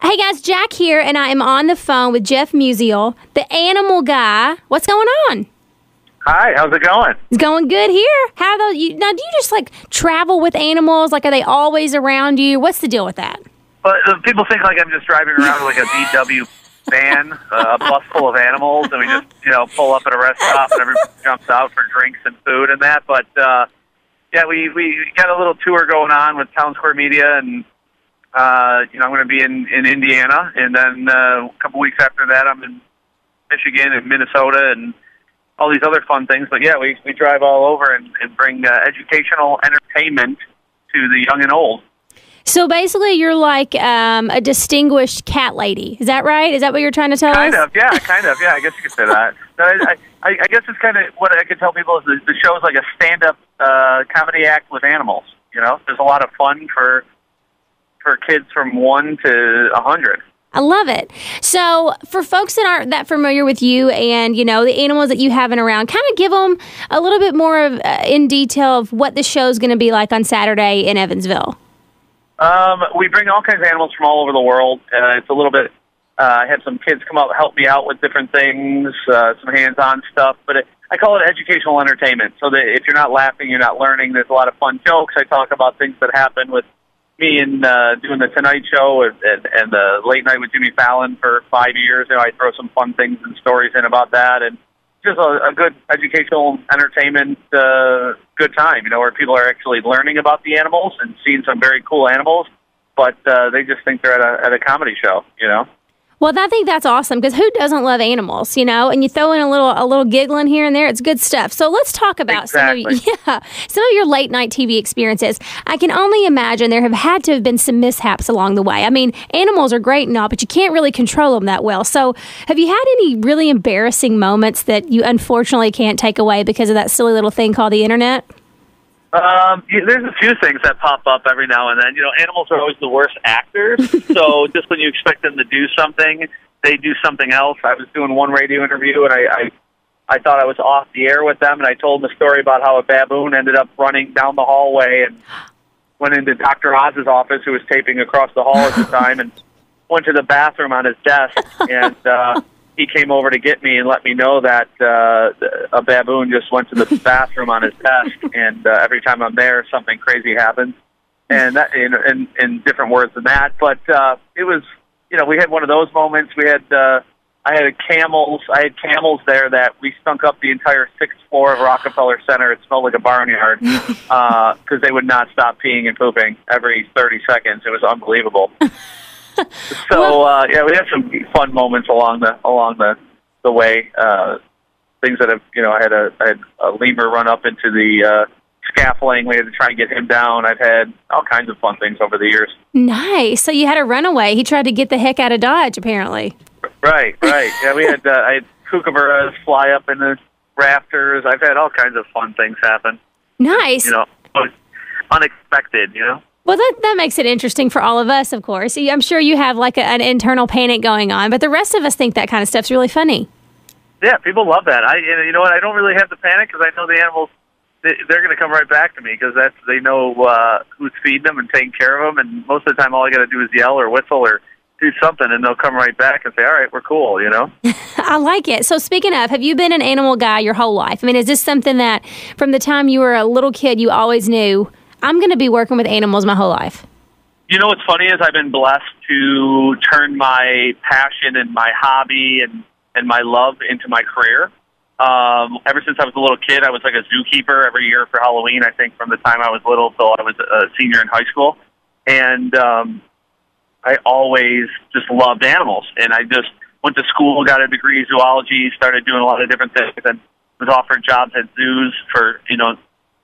Hey guys, Jack here, and I am on the phone with Jeff Musial, the animal guy. What's going on? Hi, how's it going? It's going good here. How are those? Now, do you just like travel with animals? Like, are they always around you? What's the deal with that? But people think like I'm just driving around with like a VW van, a bus full of animals, and we just pull up at a rest stop and everyone jumps out for drinks and food and that. But yeah, we got a little tour going on with Town Square Media, and I'm going to be in Indiana, and then a couple weeks after that, I'm in Michigan and Minnesota and all these other fun things. But yeah, we drive all over and bring educational entertainment to the young and old. So basically, you're like a distinguished cat lady. Is that right? Is that what you're trying to tell us? Kind of, yeah. I guess you could say that. I guess it's kind of what I could tell people is the show's like a stand-up comedy act with animals. You know, there's a lot of fun for kids from 1 to 100. I love it. So for folks that aren't that familiar with you and, the animals that you have around, kind of give them a little bit more of in detail of what the show's going to be like on Saturday in Evansville. We bring all kinds of animals from all over the world. It's a little bit, I had some kids come up help me out with different things, some hands-on stuff, but I call it educational entertainment. So that if you're not laughing, you're not learning. There's a lot of fun jokes. I talk about things that happen with me and doing the Tonight Show and the Late Night with Jimmy Fallon for 5 years. I throw some fun things and stories in about that, and just a good educational entertainment good time, where people are actually learning about the animals and seeing some very cool animals, but they just think they're at a comedy show, Well, I think that's awesome because who doesn't love animals, And you throw in a little giggling here and there. It's good stuff. So let's talk about some of your late night TV experiences. I can only imagine there have had to have been some mishaps along the way. I mean, animals are great and all, but you can't really control them that well. So have you had any really embarrassing moments that you unfortunately can't take away because of that silly little thing called the internet? There's a few things that pop up every now and then. Animals are always the worst actors. So just when you expect them to do something, they do something else. I was doing one radio interview, and I thought I was off the air with them, and I told them a story about how a baboon ended up running down the hallway and went into Dr. Oz's office, who was taping across the hall at the time, and went to the bathroom on his desk, and he came over to get me and let me know that a baboon just went to the bathroom on his desk, and every time I'm there, something crazy happens, and that in different words than that. But it was, we had one of those moments. We had I had camels there that we stunk up the entire 6th floor of Rockefeller Center. It smelled like a barnyard because they would not stop peeing and pooping every 30 seconds. It was unbelievable. So we had some fun moments along the way. Things that have I had a lemur run up into the scaffolding. We had to try and get him down. I've had all kinds of fun things over the years. Nice. So you had a runaway. He tried to get the heck out of Dodge, apparently. Right. Yeah, we had I had kookaburras fly up in the rafters. I've had all kinds of fun things happen. Nice. Unexpected. Well, that makes it interesting for all of us, of course. I'm sure you have like an internal panic going on, but the rest of us think that kind of stuff's really funny. Yeah, people love that. You know what? I don't really have the panic because I know the animals, they're going to come right back to me because they know who's feeding them and taking care of them, and most of the time all I got to do is yell or whistle or do something, and they'll come right back and say, all right, we're cool, I like it. So speaking of, have you been an animal guy your whole life? I mean, is this something that from the time you were a little kid you always knew, I'm going to be working with animals my whole life? What's funny is I've been blessed to turn my passion and my hobby and my love into my career. Ever since I was a little kid, I was like a zookeeper every year for Halloween, I think from the time I was little till I was a senior in high school. And I always just loved animals. And I just went to school, got a degree in zoology, started doing a lot of different things, and was offered jobs at zoos for,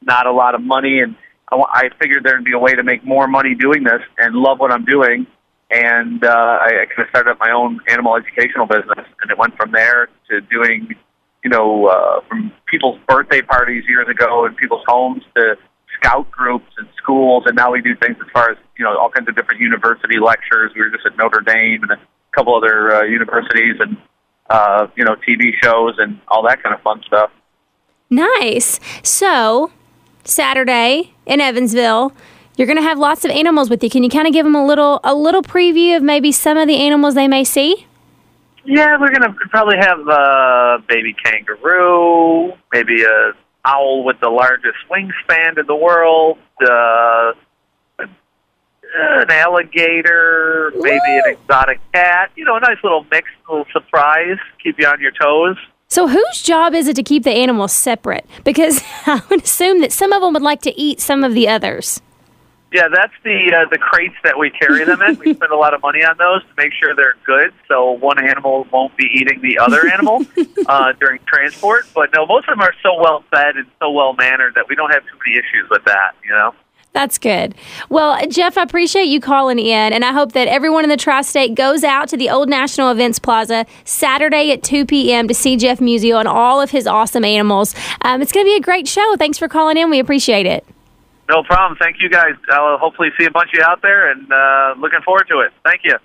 not a lot of money. And I figured there'd be a way to make more money doing this and love what I'm doing. And I kind of started up my own animal educational business. And it went from there to doing, from people's birthday parties years ago in people's homes to scout groups and schools. And now we do things as far as, all kinds of different university lectures. We were just at Notre Dame and a couple other universities and, TV shows and all that kind of fun stuff. Nice. So Saturday in Evansville, You're going to have lots of animals with you. Can you kind of give them a little preview of maybe some of the animals they may see? Yeah, we're going to probably have a baby kangaroo, maybe a owl with the largest wingspan in the world, an alligator, maybe an exotic cat. You know, a nice little mix, a little surprise, keep you on your toes. So whose job is it to keep the animals separate? Because I would assume that some of them would like to eat some of the others. Yeah, that's the crates that we carry them in. We spend a lot of money on those to make sure they're good, so one animal won't be eating the other animal during transport. But no, most of them are so well fed and so well mannered that we don't have too many issues with that. You know. That's good. Well, Jeff, I appreciate you calling in, and I hope that everyone in the Tri-State goes out to the Old National Events Plaza Saturday at 2 p.m. to see Jeff Musial and all of his awesome animals. It's going to be a great show. Thanks for calling in. We appreciate it. No problem. Thank you, guys. I'll hopefully see a bunch of you out there, and looking forward to it. Thank you.